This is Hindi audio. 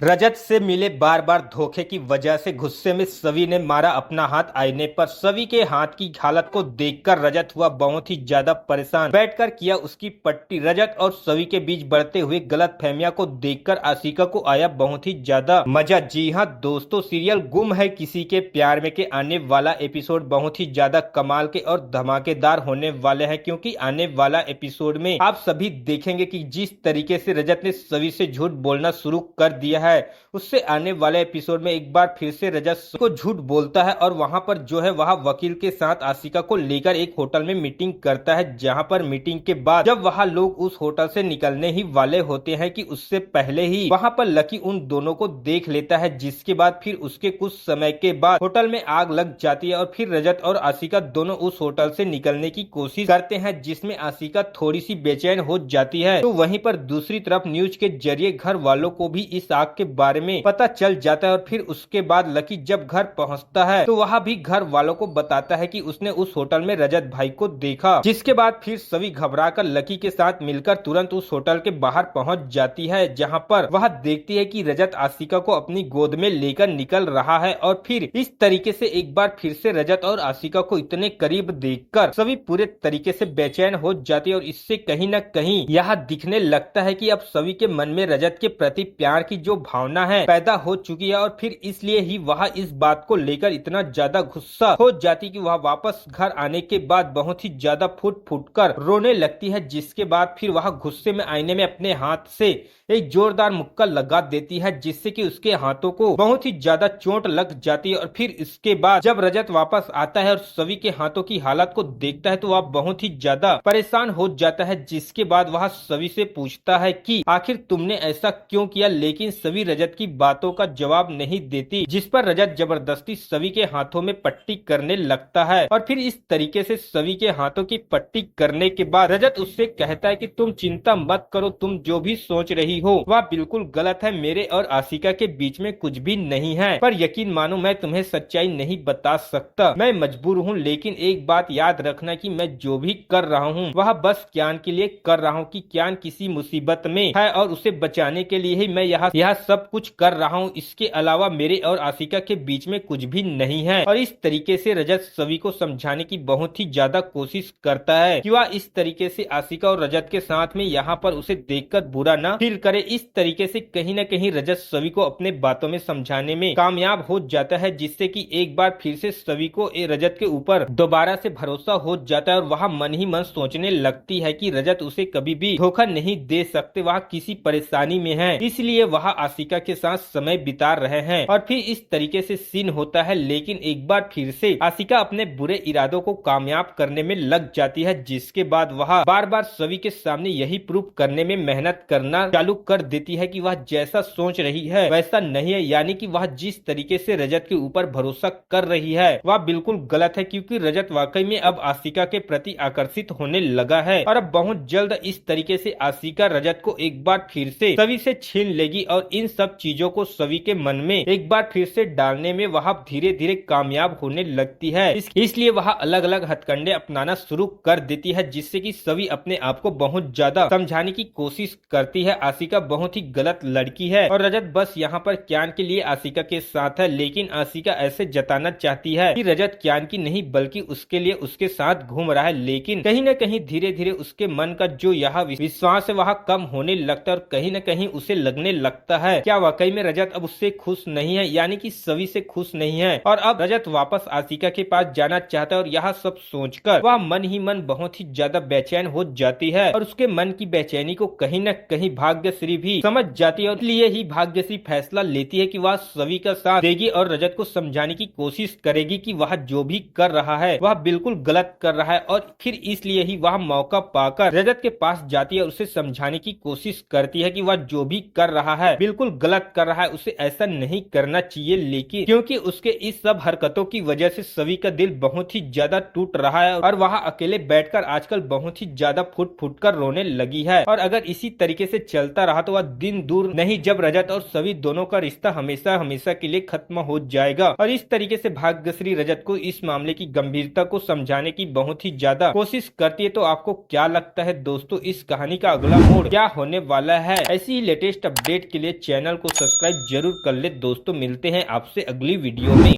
रजत से मिले बार बार धोखे की वजह से गुस्से में सवी ने मारा अपना हाथ आईने पर। सवी के हाथ की हालत को देखकर रजत हुआ बहुत ही ज्यादा परेशान। बैठकर किया उसकी पट्टी। रजत और सवी के बीच बढ़ते हुए गलतफहमियां को देखकर आशिका को आया बहुत ही ज्यादा मजा। जी हाँ दोस्तों, सीरियल गुम है किसी के प्यार में के आने वाला एपिसोड बहुत ही ज्यादा कमाल के और धमाकेदार होने वाले हैं, क्योंकि आने वाला एपिसोड में आप सभी देखेंगे कि जिस तरीके से रजत ने सवी से झूठ बोलना शुरू कर दिया है, उससे आने वाले एपिसोड में एक बार फिर से रजत को झूठ बोलता है और वहां पर जो है वह वकील के साथ आशिका को लेकर एक होटल में मीटिंग करता है। जहां पर मीटिंग के बाद जब वहां लोग उस होटल से निकलने ही वाले होते हैं कि उससे पहले ही वहां पर लकी उन दोनों को देख लेता है, जिसके बाद फिर उसके कुछ समय के बाद होटल में आग लग जाती है और फिर रजत और आशिका दोनों उस होटल से निकलने की कोशिश करते हैं, जिसमें आशिका थोड़ी सी बेचैन हो जाती है। तो वहीं पर दूसरी तरफ न्यूज के जरिए घर वालों को भी इस आग के बारे में पता चल जाता है और फिर उसके बाद लकी जब घर पहुंचता है तो वह भी घर वालों को बताता है कि उसने उस होटल में रजत भाई को देखा। जिसके बाद फिर सभी घबराकर लकी के साथ मिलकर तुरंत उस होटल के बाहर पहुंच जाती है, जहां पर वह देखती है कि रजत आशिका को अपनी गोद में लेकर निकल रहा है। और फिर इस तरीके से एक बार फिर से रजत और आशिका को इतने करीब देखकर सभी पूरे तरीके से बेचैन हो जाती है और इससे कहीं न कहीं यह दिखने लगता है कि अब सभी के मन में रजत के प्रति प्यार की जो भावना है पैदा हो चुकी है। और फिर इसलिए ही वह इस बात को लेकर इतना ज्यादा गुस्सा हो जाती कि वह वापस घर आने के बाद बहुत ही ज्यादा फूट फूट कर रोने लगती है। जिसके बाद फिर वह गुस्से में आईने में अपने हाथ से एक जोरदार मुक्का लगा देती है, जिससे कि उसके हाथों को बहुत ही ज्यादा चोट लग जाती है। और फिर इसके बाद जब रजत वापस आता है और सभी के हाथों की हालत को देखता है तो वह बहुत ही ज्यादा परेशान हो जाता है। जिसके बाद वह सभी से पूछता है कि आखिर तुमने ऐसा क्यों किया, लेकिन सभी रजत की बातों का जवाब नहीं देती, जिस पर रजत जबरदस्ती सभी के हाथों में पट्टी करने लगता है। और फिर इस तरीके से सभी के हाथों की पट्टी करने के बाद रजत उससे कहता है कि तुम चिंता मत करो, तुम जो भी सोच रही हो वह बिल्कुल गलत है। मेरे और आशिका के बीच में कुछ भी नहीं है, पर यकीन मानो मैं तुम्हें सच्चाई नहीं बता सकता, मैं मजबूर हूँ। लेकिन एक बात याद रखना कि मैं जो भी कर रहा हूँ वह बस क्यान के लिए कर रहा हूँ, कि क्यान किसी मुसीबत में है और उसे बचाने के लिए ही मैं यह सब कुछ कर रहा हूँ। इसके अलावा मेरे और आशिका के बीच में कुछ भी नहीं है। और इस तरीके से रजत सभी को समझाने की बहुत ही ज्यादा कोशिश करता है कि वह इस तरीके से आशिका और रजत के साथ में यहाँ पर उसे देखकर बुरा ना फील करे। इस तरीके से कहीं न कहीं रजत सभी को अपने बातों में समझाने में कामयाब हो जाता है, जिससे कि एक बार फिर से सभी को रजत के ऊपर दोबारा से भरोसा हो जाता है और वह मन ही मन सोचने लगती है कि रजत उसे कभी भी धोखा नहीं दे सकते, वह किसी परेशानी में है, इसलिए वह आशिका के साथ समय बिता रहे हैं। और फिर इस तरीके से सीन होता है, लेकिन एक बार फिर से आशिका अपने बुरे इरादों को कामयाब करने में लग जाती है, जिसके बाद वह बार बार सभी के सामने यही प्रूफ करने में मेहनत करना चालू कर देती है कि वह जैसा सोच रही है वैसा नहीं है, यानी कि वह जिस तरीके से रजत के ऊपर भरोसा कर रही है वह बिल्कुल गलत है, क्योंकि रजत वाकई में अब आशिका के प्रति आकर्षित होने लगा है और अब बहुत जल्द इस तरीके से आशिका रजत को एक बार फिर से सभी से छीन लेगी। और इन सब चीजों को सभी के मन में एक बार फिर से डालने में वह धीरे धीरे कामयाब होने लगती है। इसलिए वह अलग अलग हथकंडे अपनाना शुरू कर देती है, जिससे कि सभी अपने आप को बहुत ज्यादा समझाने की कोशिश करती है। आशिका बहुत ही गलत लड़की है और रजत बस यहाँ पर क्यान के लिए आशिका के साथ है, लेकिन आशिका ऐसे जताना चाहती है कि रजत क्यान की नहीं बल्कि उसके लिए उसके साथ घूम रहा है। लेकिन कहीं न कहीं धीरे धीरे उसके मन का जो यह विश्वास है वह कम होने लगता है और कहीं न कहीं उसे लगने लगता है क्या वाकई में रजत अब उससे खुश नहीं है, यानी कि सभी से खुश नहीं है। और अब रजत वापस आशिका के पास जाना चाहता है और यह सब सोचकर वह मन ही मन बहुत ही ज्यादा बेचैन हो जाती है और उसके मन की बेचैनी को कहीं न कहीं भाग्यश्री भी समझ जाती है। और इसलिए ही भाग्यश्री फैसला लेती है कि वह सभी का साथ देगी और रजत को समझाने की कोशिश करेगी कि वह जो भी कर रहा है वह बिल्कुल गलत कर रहा है। और फिर इसलिए ही वह मौका पाकर रजत के पास जाती है और उसे समझाने की कोशिश करती है कि वह जो भी कर रहा है बिल्कुल गलत कर रहा है, उसे ऐसा नहीं करना चाहिए। लेकिन क्योंकि उसके इस सब हरकतों की वजह से सभी का दिल बहुत ही ज्यादा टूट रहा है और वह अकेले बैठकर आजकल बहुत ही ज्यादा फुट फुट कर रोने लगी है। और अगर इसी तरीके से चलता रहा तो वह दिन दूर नहीं जब रजत और सभी दोनों का रिश्ता हमेशा हमेशा के लिए खत्म हो जाएगा। और इस तरीके से भाग्यश्री रजत को इस मामले की गंभीरता को समझाने की बहुत ही ज्यादा कोशिश करती है। तो आपको क्या लगता है दोस्तों, इस कहानी का अगला मोड़ क्या होने वाला है? ऐसी ही लेटेस्ट अपडेट के लिए चैनल को सब्सक्राइब जरूर कर ले दोस्तों। मिलते हैं आपसे अगली वीडियो में।